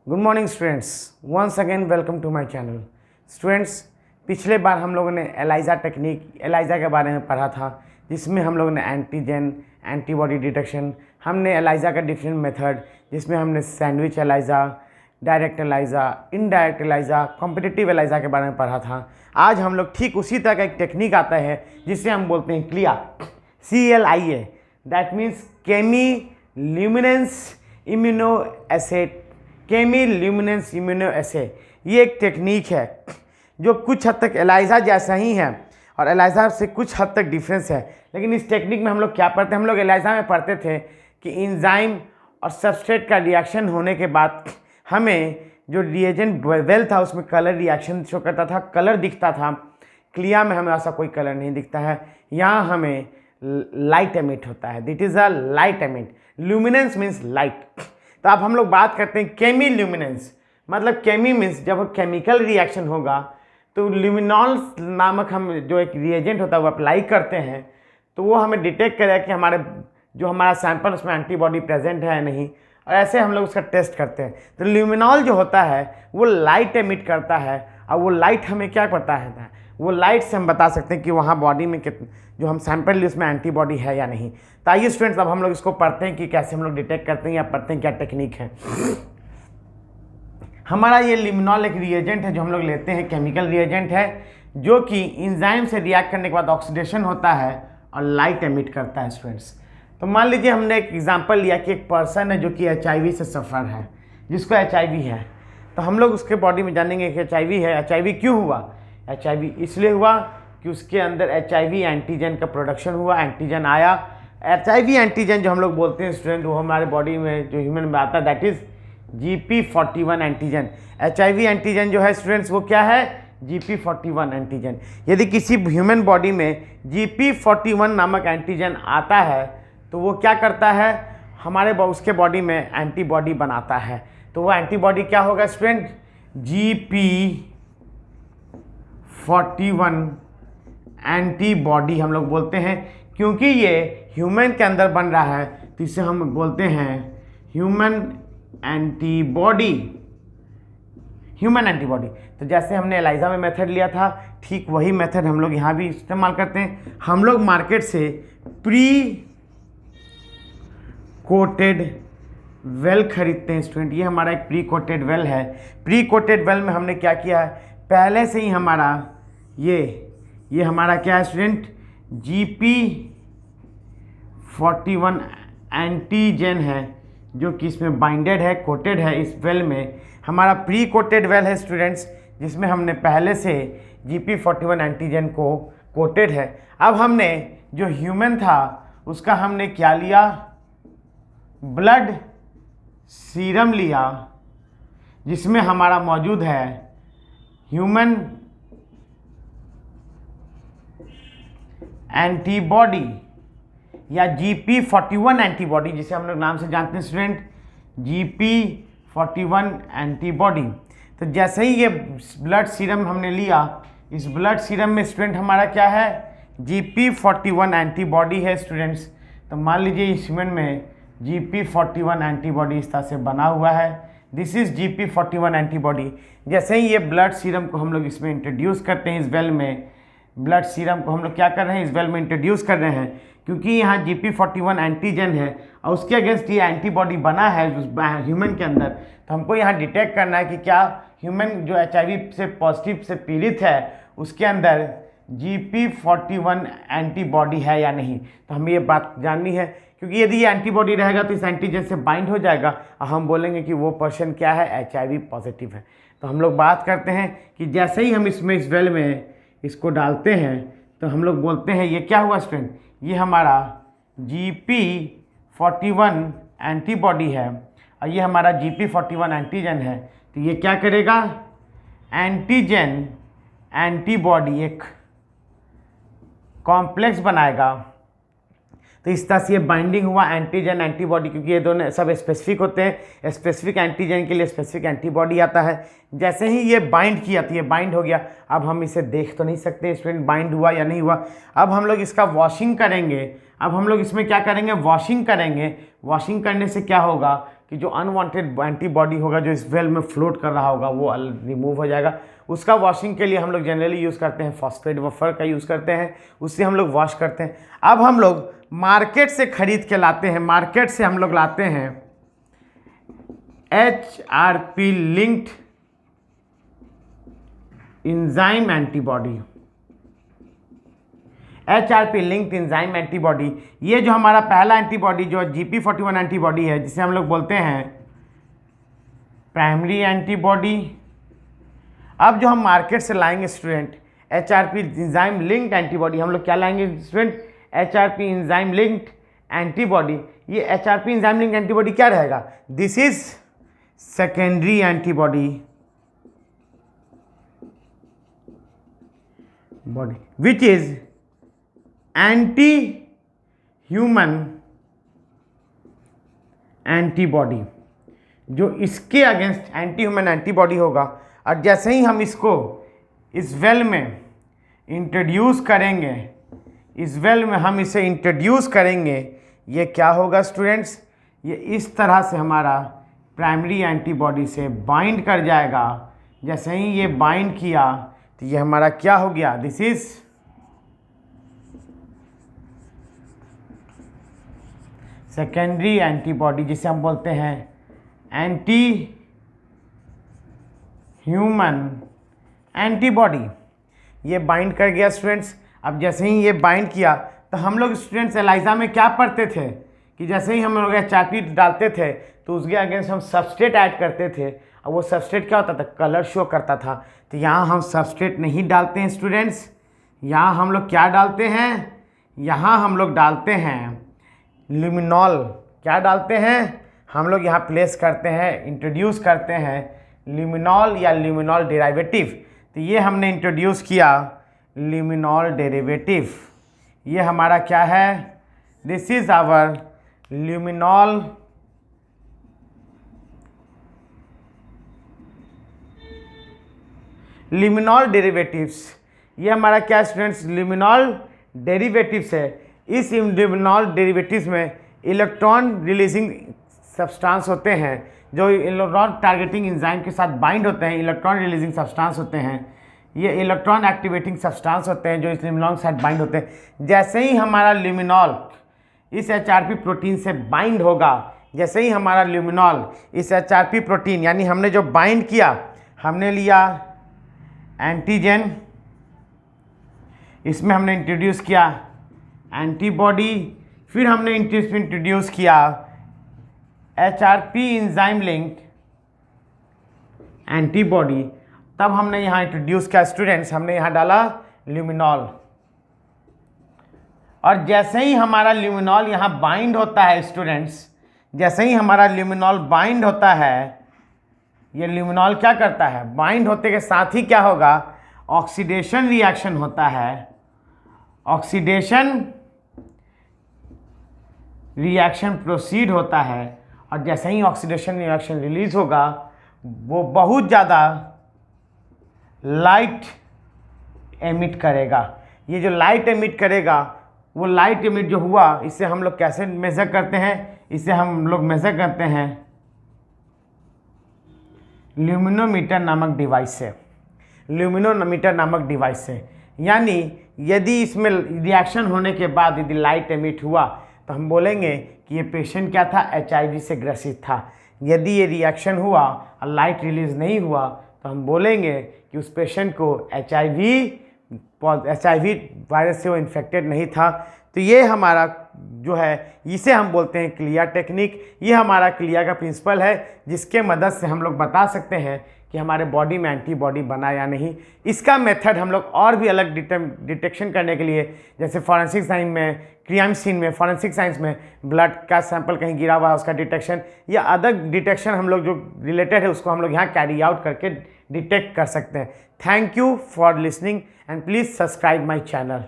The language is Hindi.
Good morning students, once again welcome to my channel. Students, पिछले बार हम लोगों ने एलाइजा टेक्निक एलाइजा के बारे में पढ़ा था, जिसमें हम लोगों ने एंटीजन एंटीबॉडी डिटेक्शन, हमने एलाइजा का डिफरेंट मेथड, जिसमें हमने sandwich ELISA, direct ELISA, indirect ELISA, competitive ELISA के बारे में पढ़ा था। आज हम लोग ठीक उसी तरह का एक टेक्निक आता है जिसे हम बोलते हैं क्लिया, CLIA, दैट मीन्स केमी ल्यूमिनेंस इम्यूनोएसे। केमी ल्यूमिनेंस इम्यूनोएसे ये एक टेक्निक है जो कुछ हद तक एलाइजा जैसा ही है और एलाइजा से कुछ हद तक डिफरेंस है। लेकिन इस टेक्निक में हम लोग क्या पढ़ते हैं, हम लोग एलाइजा में पढ़ते थे कि एंजाइम और सबस्ट्रेट का रिएक्शन होने के बाद हमें जो रिएजेंट वेल था उसमें कलर रिएक्शन शो करता था, कलर दिखता था। क्लिया में हमें ऐसा कोई कलर नहीं दिखता है, यहाँ हमें लाइट एमिट होता है। That is a light emit. Luminance means light. तो अब हम लोग बात करते हैं केमी ल्यूमिनेंस, मतलब केमी मीन्स जब केमिकल रिएक्शन होगा तो ल्यूमिनॉल नामक हम जो एक रिएजेंट होता है वो अप्लाई करते हैं, तो वो हमें डिटेक्ट करेगा कि हमारा सैंपल उसमें एंटीबॉडी प्रेजेंट है या नहीं, और ऐसे हम लोग उसका टेस्ट करते हैं। तो ल्यूमिनॉल जो होता है वो लाइट एमिट करता है, और वो लाइट हमें क्या करता है, वो लाइट से हम बता सकते हैं कि वहाँ बॉडी में जो हम सैंपल ली उसमें एंटीबॉडी है या नहीं। तो आइए स्टूडेंट्स, अब हम लोग इसको पढ़ते हैं कि कैसे हम लोग डिटेक्ट करते हैं या पढ़ते हैं क्या टेक्निक है। हमारा ये ल्यूमिनॉल एक रिएजेंट है जो हम लोग लेते हैं, केमिकल रिएजेंट है जो कि एंजाइम से रिएक्ट करने के बाद ऑक्सीडेशन होता है और लाइट एमिट करता है। स्टूडेंट्स, तो मान लीजिए हमने एक एग्जांपल लिया कि एक पर्सन है जो कि HIV से सफ़र है, जिसको HIV है। तो हम लोग उसके बॉडी में जानेंगे कि HIV है। HIV क्यों हुआ? HIV इसलिए हुआ कि उसके अंदर HIV एंटीजन का प्रोडक्शन हुआ, एंटीजन आया। HIV एंटीजन जो हम लोग बोलते हैं स्टूडेंट, वो हमारे बॉडी में जो ह्यूमन में आता है, that is GP41 antigen. HIV antigen जो है स्टूडेंट्स वो क्या है? GP41 antigen. यदि किसी ह्यूमन बॉडी में GP41 नामक एंटीजन आता है तो वो क्या करता है, उसके बॉडी में एंटीबॉडी बनाता है। तो वो एंटीबॉडी क्या होगा स्टूडेंट? GP41 एंटीबॉडी हम लोग बोलते हैं, क्योंकि ये ह्यूमन के अंदर बन रहा है तो इसे हम बोलते हैं ह्यूमन एंटीबॉडी। तो जैसे हमने एलाइजा में मेथड लिया था, ठीक वही मेथड हम लोग यहाँ भी इस्तेमाल करते हैं। हम लोग मार्केट से प्री कोटेड वेल खरीदते हैं स्टूडेंट। ये हमारा एक प्री कोटेड वेल है। प्री कोटेड वेल में हमने क्या किया है, पहले से ही हमारा ये हमारा क्या है स्टूडेंट? GP41 एंटीजन है जो कि इसमें बाइंडेड है, कोटेड है इस वेल में। हमारा प्री कोटेड वेल है स्टूडेंट्स, जिसमें हमने पहले से GP41 एंटीजन को कोटेड है। अब हमने जो ह्यूमन था उसका हमने क्या लिया? ब्लड सीरम लिया, जिसमें हमारा मौजूद है ह्यूमन एंटीबॉडी या GP41 एंटीबॉडी, जिसे हम लोग नाम से जानते हैं स्टूडेंट, GP41 एंटीबॉडी। तो जैसे ही ये ब्लड सीरम हमने लिया, इस ब्लड सीरम में स्टूडेंट हमारा क्या है? GP41 एंटीबॉडी है स्टूडेंट्स। तो मान लीजिए इस ह्यूमन में GP41 एंटीबॉडी इस तरह से बना हुआ है। This is GP41 antibody. जैसे ही ये ब्लड सीरम को हम लोग इसमें इंट्रोड्यूस करते हैं, इस वेल में ब्लड सीरम को हम लोग क्या कर रहे हैं, इस वेल में इंट्रोड्यूस कर रहे हैं, क्योंकि यहाँ GP41 एंटीजन है और उसके अगेंस्ट ये एंटीबॉडी बना है उस ह्यूमन के अंदर। तो हमको यहाँ डिटेक्ट करना है कि क्या ह्यूमन जो HIV से पॉजिटिव से पीड़ित है उसके अंदर GP41 एंटीबॉडी है या नहीं। तो हमें ये बात जाननी है, क्योंकि यदि ये एंटीबॉडी रहेगा तो इस एंटीजन से बाइंड हो जाएगा और हम बोलेंगे कि वो पर्सन क्या है? HIV पॉजिटिव है। तो हम लोग बात करते हैं कि जैसे ही हम इसमें इस वेल में इसको डालते हैं तो हम लोग बोलते हैं ये क्या हुआ स्टूडेंट? ये हमारा GP41 एंटीबॉडी है और ये हमारा GP41 एंटीजन है। तो ये क्या करेगा? एंटीजन एंटीबॉडी एक कॉम्प्लेक्स बनाएगा। तो इस तरह से ये बाइंडिंग हुआ एंटीजन एंटीबॉडी, क्योंकि ये दोनों सब स्पेसिफिक होते हैं। स्पेसिफिक एंटीजन के लिए स्पेसिफिक एंटीबॉडी आता है। जैसे ही ये बाइंड किया तो ये बाइंड हो गया। अब हम इसे देख तो नहीं सकते स्टूडेंट बाइंड हुआ या नहीं हुआ। अब हम लोग इसका वॉशिंग करेंगे। अब हम लोग इसमें क्या करेंगे? वॉशिंग करेंगे। वॉशिंग करने से क्या होगा? कि जो अनवांटेड एंटीबॉडी होगा जो इस वेल में फ्लोट कर रहा होगा वो रिमूव हो जाएगा। उसका वॉशिंग के लिए हम लोग जनरली यूज़ करते हैं फॉस्फेट बफर का यूज़ करते हैं, उससे हम लोग वॉश करते हैं। अब हम लोग मार्केट से खरीद के लाते हैं, मार्केट से हम लोग लाते हैं HRP linked enzyme antibody. HRP linked enzyme antibody, ये जो हमारा पहला एंटीबॉडी जो GP41 एंटीबॉडी है, जिसे हम लोग बोलते हैं प्राइमरी एंटीबॉडी। अब जो हम मार्केट से लाएंगे student HRP enzyme linked antibody, हम लोग क्या लाएंगे student? HRP enzyme linked antibody. ये HRP एंजाइम लिंक्ड एंटीबॉडी क्या रहेगा? This is secondary antibody body which is anti human antibody, जो इसके अगेंस्ट एंटी ह्यूमन एंटीबॉडी होगा। और जैसे ही हम इसको इस वेल में इंट्रोड्यूस करेंगे, इस वेल में हम इसे इंट्रोड्यूस करेंगे, ये क्या होगा स्टूडेंट्स? ये इस तरह से हमारा प्राइमरी एंटीबॉडी से बाइंड कर जाएगा। जैसे ही ये बाइंड किया तो ये हमारा क्या हो गया? दिस इज सेकेंडरी एंटीबॉडी, जिसे हम बोलते हैं एंटी ह्यूमन एंटीबॉडी। ये बाइंड कर गया स्टूडेंट्स। अब जैसे ही ये बाइंड किया तो हम लोग स्टूडेंट्स एलाइजा में क्या पढ़ते थे कि जैसे ही हम लोग HRP डालते थे तो उसके अगेंस्ट हम सबस्ट्रेट ऐड करते थे, और वो सबस्ट्रेट क्या होता था? कलर शो करता था। तो यहाँ हम सबस्ट्रेट नहीं डालते हैं स्टूडेंट्स, यहाँ हम लोग क्या डालते हैं? यहाँ हम लोग डालते हैं ल्यूमिनॉल। क्या डालते हैं? हम लोग यहाँ प्लेस करते हैं, इंट्रोड्यूस करते हैं ल्यूमिनॉल या ल्यूमिनॉल डेरिवेटिव। तो ये हमने इंट्रोड्यूस किया ल्यूमिनॉल डेरिवेटिव। ये हमारा क्या है? This is our luminol derivatives. ये हमारा क्या स्टूडेंट्स? ल्यूमिनॉल डेरिवेटिव्स है। इस ल्यूमिनॉल डेरिवेटिव्स में इलेक्ट्रॉन रिलीजिंग सब्सटेंस होते हैं, जो इलेक्ट्रॉन टारगेटिंग एंजाइम के साथ बाइंड होते हैं। इलेक्ट्रॉन रिलीजिंग सब्सटेंस होते हैं, ये इलेक्ट्रॉन एक्टिवेटिंग सब्सटेंस होते हैं जो इस ल्यूमिनॉल के साथ बाइंड होते हैं। जैसे ही हमारा ल्यूमिनॉल इस HRP प्रोटीन से बाइंड होगा, जैसे ही हमारा ल्यूमिनॉल इस HRP प्रोटीन, यानी हमने जो बाइंड किया, हमने लिया एंटीजन, इसमें हमने इंट्रोड्यूस किया एंटीबॉडी, फिर हमने इंट्रोड्यूस किया HRP एंजाइम लिंक्ड एंटीबॉडी। तब हमने यहाँ इंट्रोड्यूस किया स्टूडेंट्स, हमने यहाँ डाला ल्यूमिनॉल। और जैसे ही हमारा ल्यूमिनॉल यहाँ बाइंड होता है स्टूडेंट्स, जैसे ही हमारा ल्यूमिनॉल बाइंड होता है, ये ल्यूमिनॉल क्या करता है? बाइंड होते के साथ ही क्या होगा? ऑक्सीडेशन रिएक्शन होता है। ऑक्सीडेशन रिएक्शन प्रोसीड होता है, और जैसे ही ऑक्सीडेशन रिएक्शन रिलीज होगा, वो बहुत ज़्यादा लाइट एमिट करेगा। ये जो लाइट एमिट करेगा, वो लाइट एमिट जो हुआ, इसे हम लोग कैसे मेज़र करते हैं? इसे हम लोग मेज़र करते हैं ल्यूमिनोमीटर नामक डिवाइस से। ल्यूमिनोमीटर नामक डिवाइस से, यानी यदि इसमें रिएक्शन होने के बाद यदि लाइट एमिट हुआ तो हम बोलेंगे कि ये पेशेंट क्या था? HIV से ग्रसित था। यदि ये रिएक्शन हुआ और लाइट रिलीज नहीं हुआ तो हम बोलेंगे कि उस पेशेंट को HIV वायरस से वो इन्फेक्टेड नहीं था। तो ये हमारा जो है, इसे हम बोलते हैं क्लियर टेक्निक। ये हमारा क्लियर का प्रिंसिपल है, जिसके मदद से हम लोग बता सकते हैं कि हमारे बॉडी में एंटीबॉडी बना या नहीं। इसका मेथड हम लोग और भी अलग डिटेक्शन करने के लिए, जैसे फॉरेंसिक साइंस में, क्राइम सीन में, फॉरेंसिक साइंस में ब्लड का सैंपल कहीं गिरा हुआ है उसका डिटेक्शन, या अदर डिटेक्शन हम लोग जो रिलेटेड है उसको हम लोग यहाँ कैरी आउट करके डिटेक्ट कर सकते हैं। Thank you for listening and please subscribe my channel.